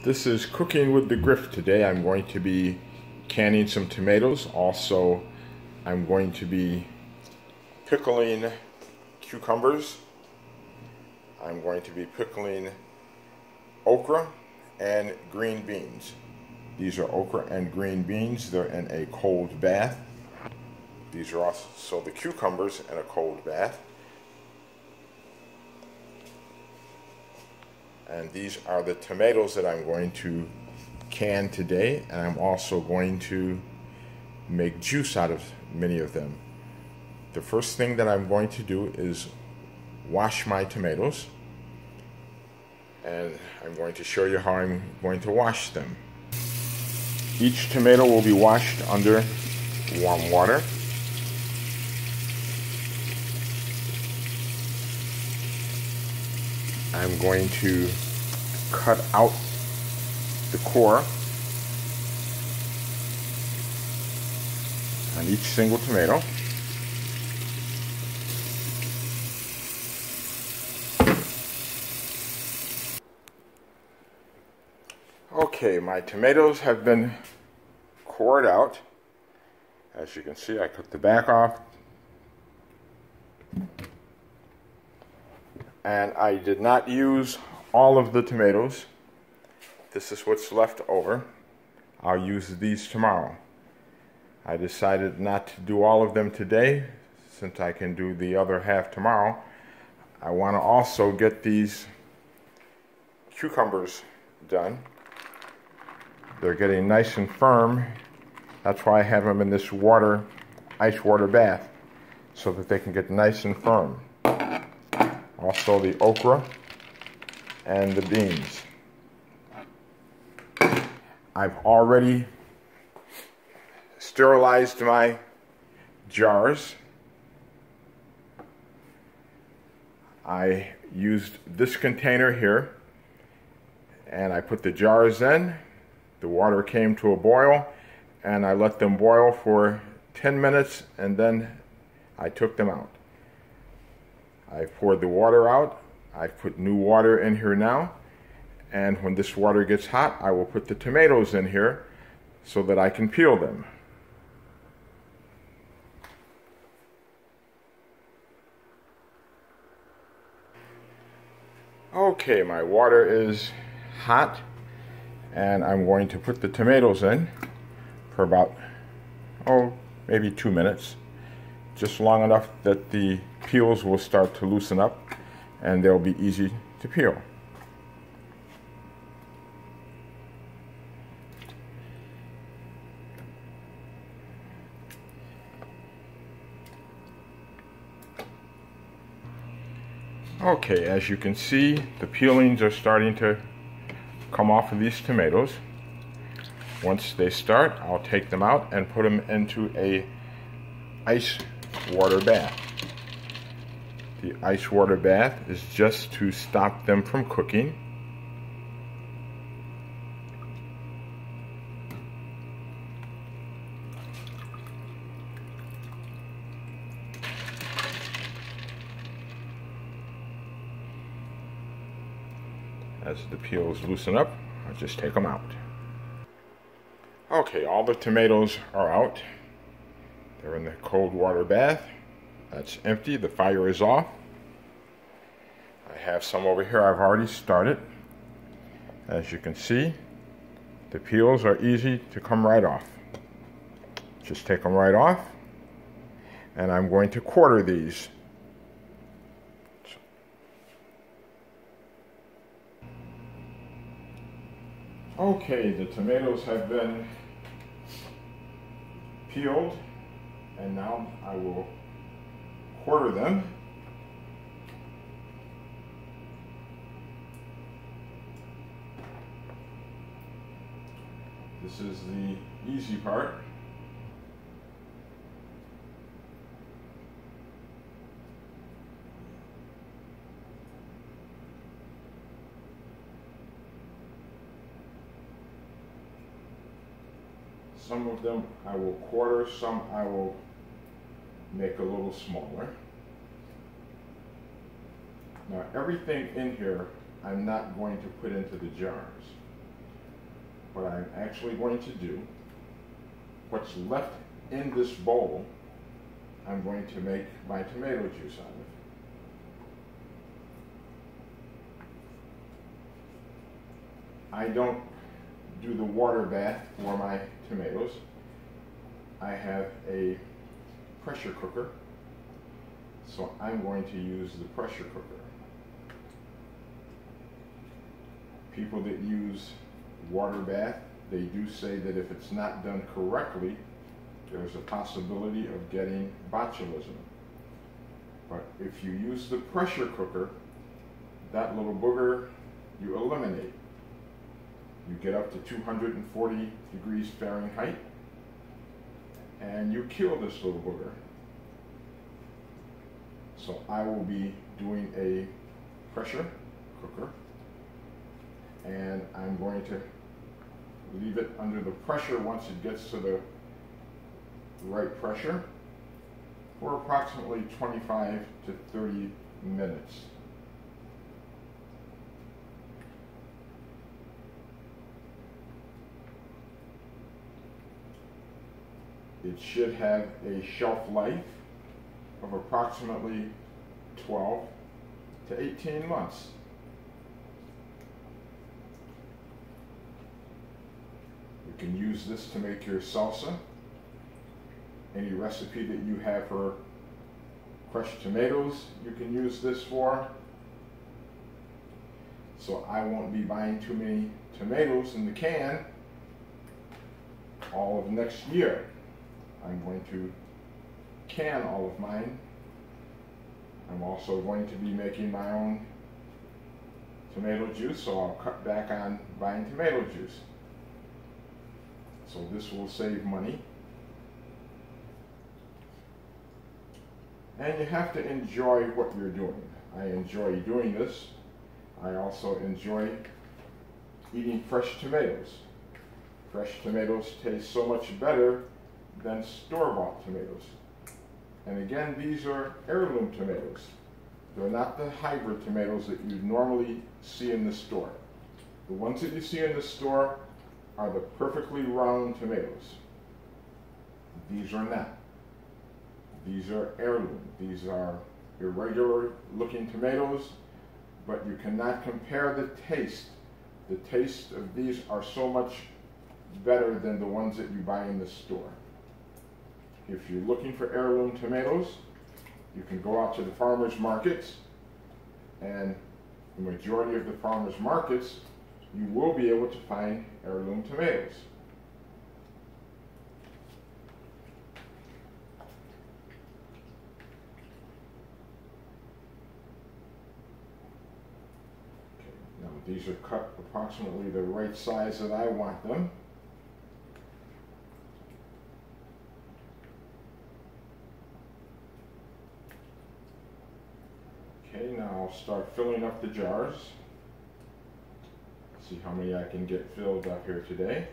This is Cooking with the Griff. Today I'm going to be canning some tomatoes. Also, I'm going to be pickling cucumbers. I'm going to be pickling okra and green beans. These are okra and green beans. They're in a cold bath. These are also the cucumbers in a cold bath. And these are the tomatoes that I'm going to can today, and I'm also going to make juice out of many of them. The first thing that I'm going to do is wash my tomatoes, and I'm going to show you how I'm going to wash them. Each tomato will be washed under warm water. I'm going to cut out the core on each single tomato. Okay, my tomatoes have been cored out. As you can see, I cut the back off. And I did not use all of the tomatoes. This is what's left over. I'll use these tomorrow. I decided not to do all of them today, since I can do the other half tomorrow. I want to also get these cucumbers done. They're getting nice and firm. That's why I have them in this ice water bath, so that they can get nice and firm. Also the okra and the beans. I've already sterilized my jars. I used this container here, and I put the jars in. The water came to a boil, and I let them boil for 10 minutes, and then I took them out. I've poured the water out. I've put new water in here now. And when this water gets hot, I will put the tomatoes in here so that I can peel them. Okay, my water is hot, and I'm going to put the tomatoes in for about, maybe 2 minutes. Just long enough that the peels will start to loosen up and they'll be easy to peel. Okay, as you can see, the peelings are starting to come off of these tomatoes. Once they start, I'll take them out and put them into a ice water bath. The ice water bath is just to stop them from cooking. As the peels loosen up, I'll just take them out. Okay, all the tomatoes are out. They're in the cold water bath. That's empty. The fire is off. I have some over here I've already started. As you can see, the peels are easy to come right off. Just take them right off. And I'm going to quarter these. Okay, the tomatoes have been peeled, and now I will quarter them. This is the easy part. Some of them I will quarter, some I will make a little smaller. Now everything in here I'm not going to put into the jars. what I'm actually going to do, what's left in this bowl, I'm going to make my tomato juice out of. I don't do the water bath for my tomatoes. I have a pressure cooker, so I'm going to use the pressure cooker. People that use water bath, they do say that if it's not done correctly, there's a possibility of getting botulism. But if you use the pressure cooker, that little booger you eliminate. You get up to 240 degrees Fahrenheit and you kill this little booger. So I will be doing a pressure cooker, and I'm going to leave it under the pressure once it gets to the right pressure for approximately 25 to 30 minutes. It should have a shelf life of approximately 12 to 18 months. You can use this to make your salsa. Any recipe that you have for crushed tomatoes, you can use this for. So I won't be buying too many tomatoes in the can all of next year. I'm going to can all of mine. I'm also going to be making my own tomato juice, so I'll cut back on buying tomato juice. So this will save money. And you have to enjoy what you're doing. I enjoy doing this. I also enjoy eating fresh tomatoes. Fresh tomatoes taste so much better than store-bought tomatoes. And again, these are heirloom tomatoes. They're not the hybrid tomatoes that you normally see in the store. The ones that you see in the store are the perfectly round tomatoes. These are not. These are heirloom. These are irregular looking tomatoes, but you cannot compare the taste. The taste of these are so much better than the ones that you buy in the store. If you're looking for heirloom tomatoes, you can go out to the farmers markets, and the majority of the farmers markets, you will be able to find heirloom tomatoes. Okay, now these are cut approximately the right size that I want them. Okay, now I'll start filling up the jars. See how many I can get filled up here today.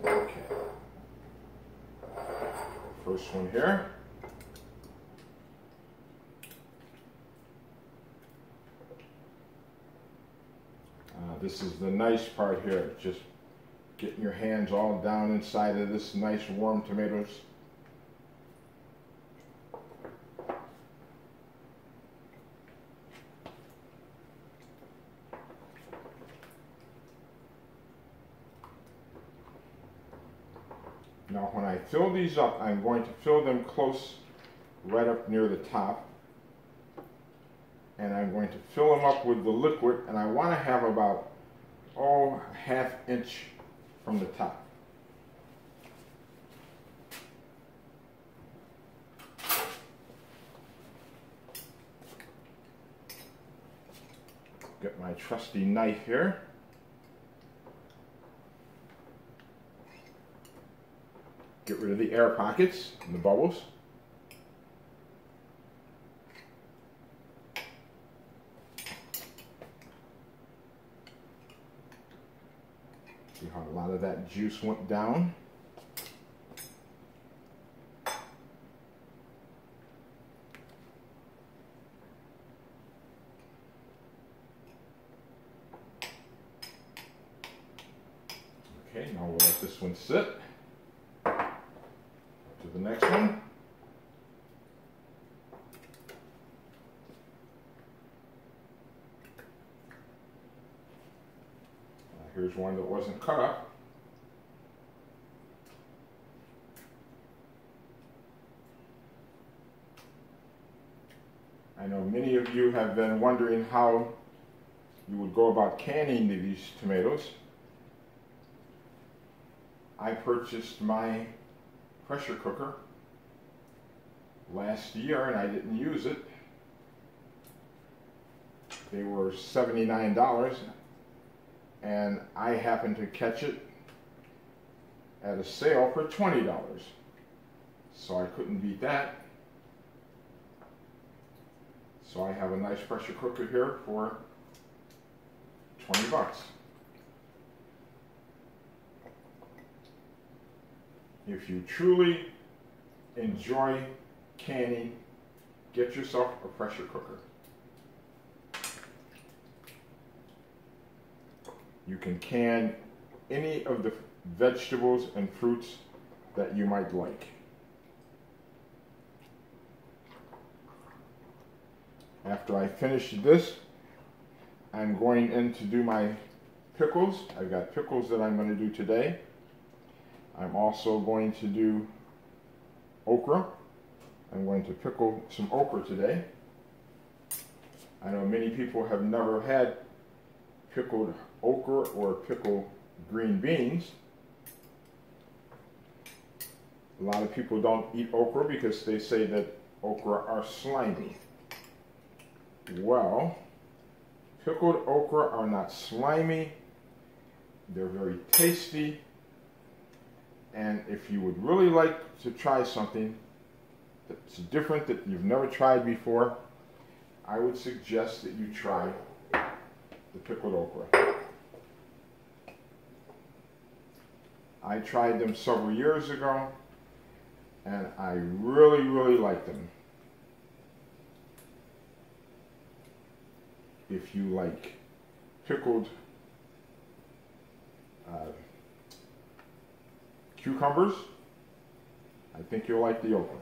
Okay. First one here. This is the nice part here, just getting your hands all down inside of this nice warm tomatoes. Now when I fill these up, I'm going to fill them close right up near the top. And I'm going to fill them up with the liquid, and I want to have about, ½ inch from the top. Get my trusty knife here. Get rid of the air pockets and the bubbles. See how a lot of that juice went down? let this one sit. To the next one. Here's one that wasn't cut up. I know many of you have been wondering how you would go about canning these tomatoes. I purchased my pressure cooker last year and I didn't use it. They were $79 and I happened to catch it at a sale for $20. So I couldn't beat that. So I have a nice pressure cooker here for 20 bucks. If you truly enjoy canning, get yourself a pressure cooker. You can can any of the vegetables and fruits that you might like. After I finish this, I'm going in to do my pickles. I've got pickles that I'm going to do today. I'm also going to do okra. I'm going to pickle some okra today. I know many people have never had pickled okra or pickled green beans. A lot of people don't eat okra because they say that okra are slimy. Well, pickled okra are not slimy. They're very tasty. And if you would really like to try something that's different that you've never tried before, I would suggest that you try the pickled okra. I tried them several years ago and I really, really liked them. If you like pickled cucumbers, I think you'll like the okra.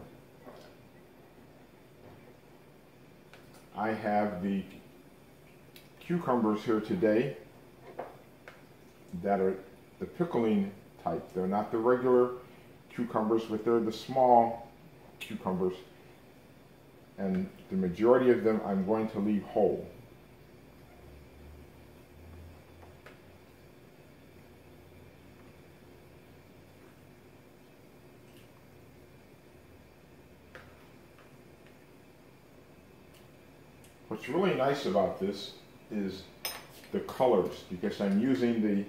I have the cucumbers here today that are the pickling type. They're not the regular cucumbers, but they're the small cucumbers. And the majority of them I'm going to leave whole. What's really nice about this is the colors, because I'm using the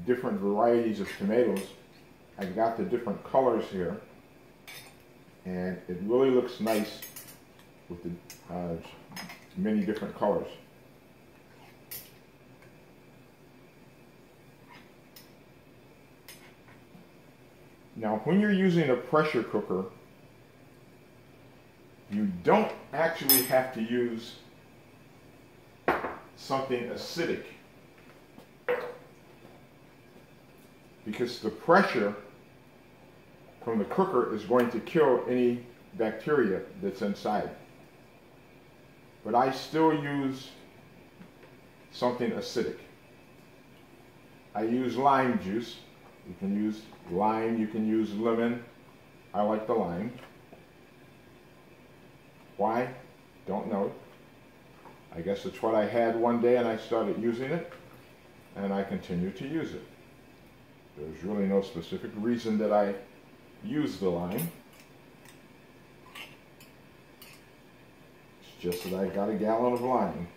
different varieties of tomatoes. I've got the different colors here, and it really looks nice with the many different colors. Now, when you're using a pressure cooker, you don't actually have to use something acidic, because the pressure from the cooker is going to kill any bacteria that's inside. But I still use something acidic. I use lime juice. You can use lime, you can use lemon. I like the lime. Why? Don't know. I guess it's what I had one day and I started using it, and I continue to use it. There's really no specific reason that I use the lime. It's just that I got a gallon of lime.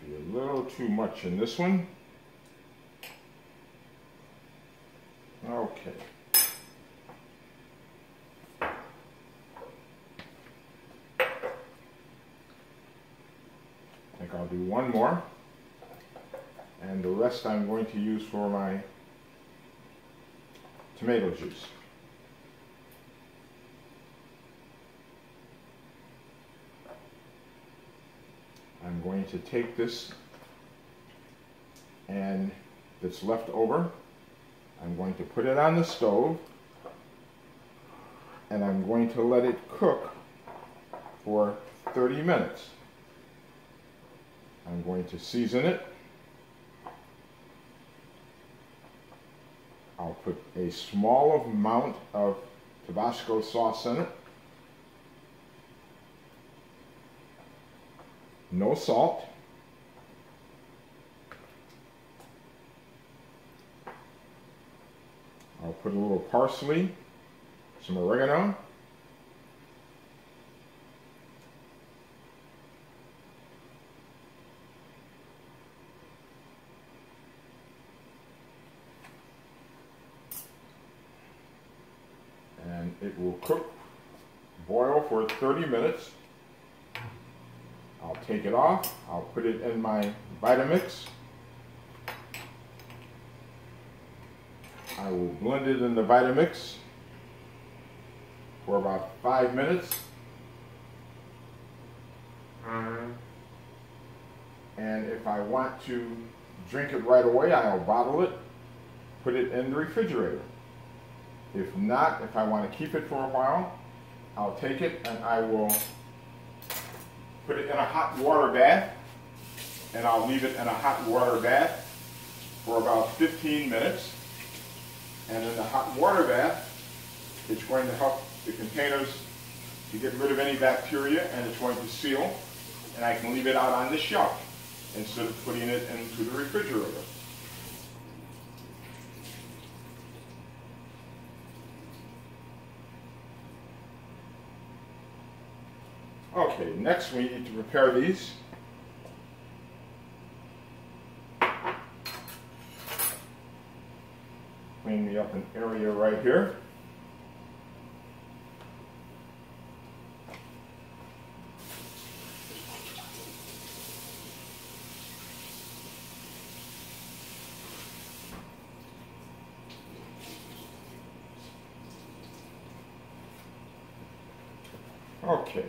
A little too much in this one. Okay. I think I'll I'll do one more, and the rest I'm going to use for my tomato juice. I'm going to take this and that's left over, I'm going to put it on the stove, and I'm going to let it cook for 30 minutes. I'm going to season it. I'll put a small amount of Tabasco sauce in it. No salt. I'll put a little parsley, some oregano, and it will cook, boil for 30 minutes. I'll take it off, I'll put it in my Vitamix. I will blend it in the Vitamix for about 5 minutes. And if I want to drink it right away, I'll bottle it, put it in the refrigerator. If not, if I want to keep it for a while, I'll take it and I will put it in a hot water bath, and I'll leave it in a hot water bath for about 15 minutes. And in the hot water bath, it's going to help the containers to get rid of any bacteria, and it's going to seal, and I can leave it out on the shelf instead of putting it into the refrigerator. Okay, next we need to prepare these. Clean me up an area right here. Okay.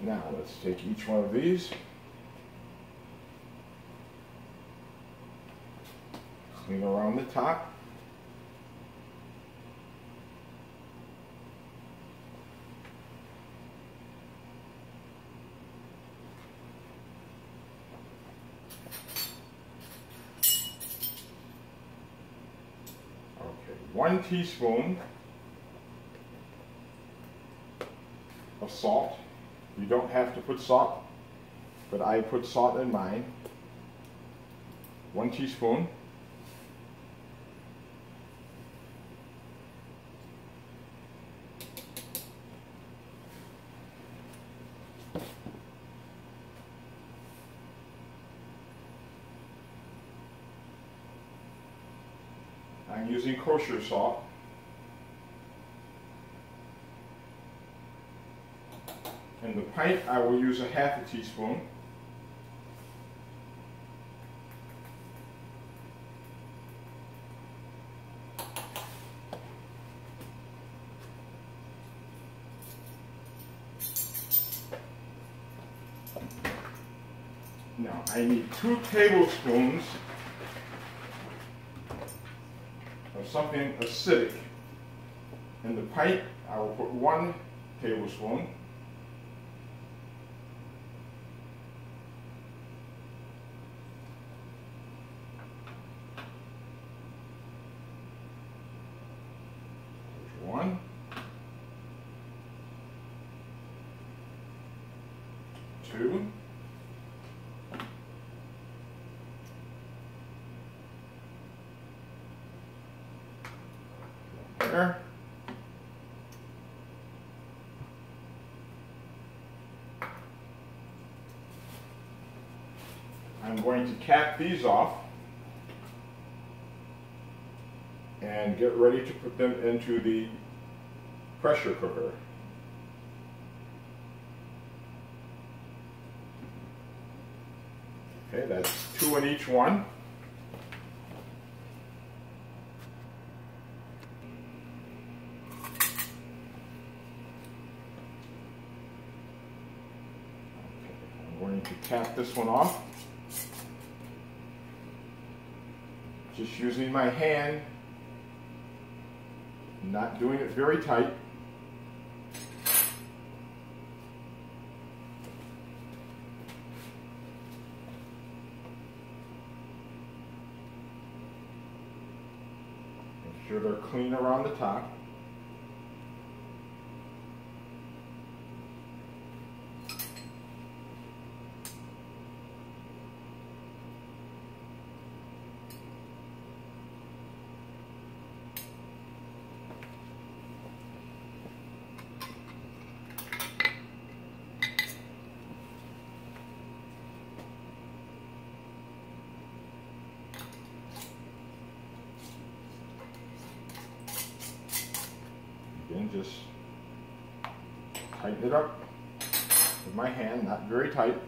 Now let's take each one of these, clean around the top. Okay, 1 teaspoon of salt. You don't have to put salt, but I put salt in mine. 1 teaspoon. I'm using kosher salt. In the pint, I will use a 1/2 teaspoon. Now, I need 2 tablespoons of something acidic. In the pint, I will put 1 tablespoon. There's 1. 2. There. I'm going to cap these off and get ready to put them into the pressure cooker. Okay, that's 2 in each one. I'm going to cap this one off. Just using my hand, not doing it very tight. Make sure they're clean around the top. Again, just tighten it up with my hand, not very tight.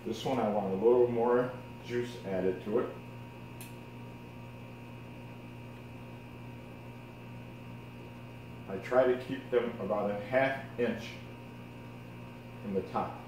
This one I want a little more juice added to it. I try to keep them about a ½ inch from the top.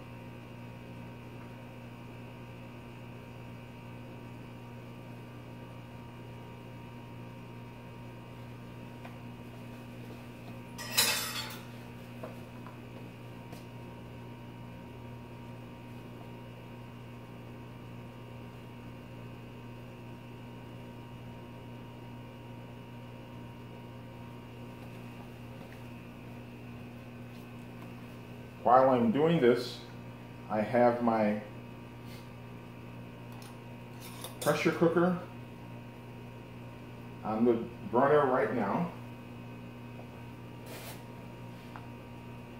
While I'm doing this, I have my pressure cooker on the burner right now.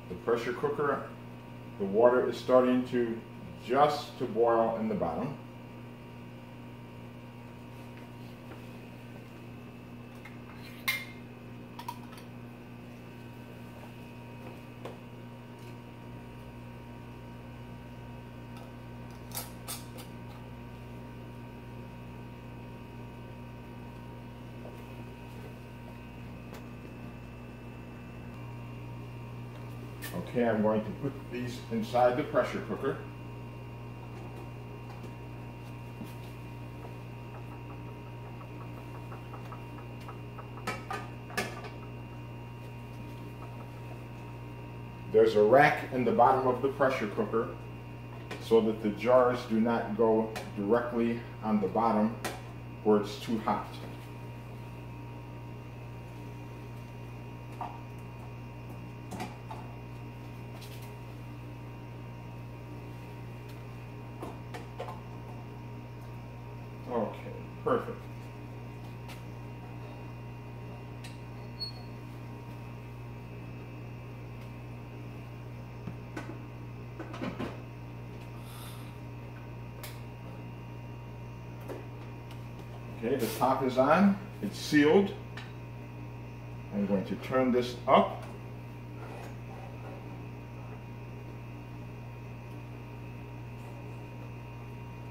The pressure cooker, the water is starting to just to boil in the bottom. Okay, I'm going to put these inside the pressure cooker. There's a rack in the bottom of the pressure cooker so that the jars do not go directly on the bottom where it's too hot. Okay, perfect. Okay, the top is on, it's sealed. I'm going to turn this up.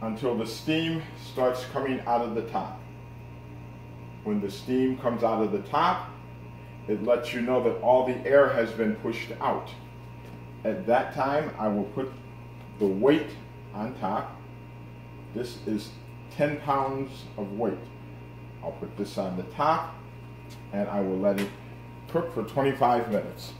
Until the steam starts coming out of the top. When the steam comes out of the top, it lets you know that all the air has been pushed out. At that time, I will put the weight on top. This is 10 pounds of weight. I'll put this on the top and I will let it cook for 25 minutes.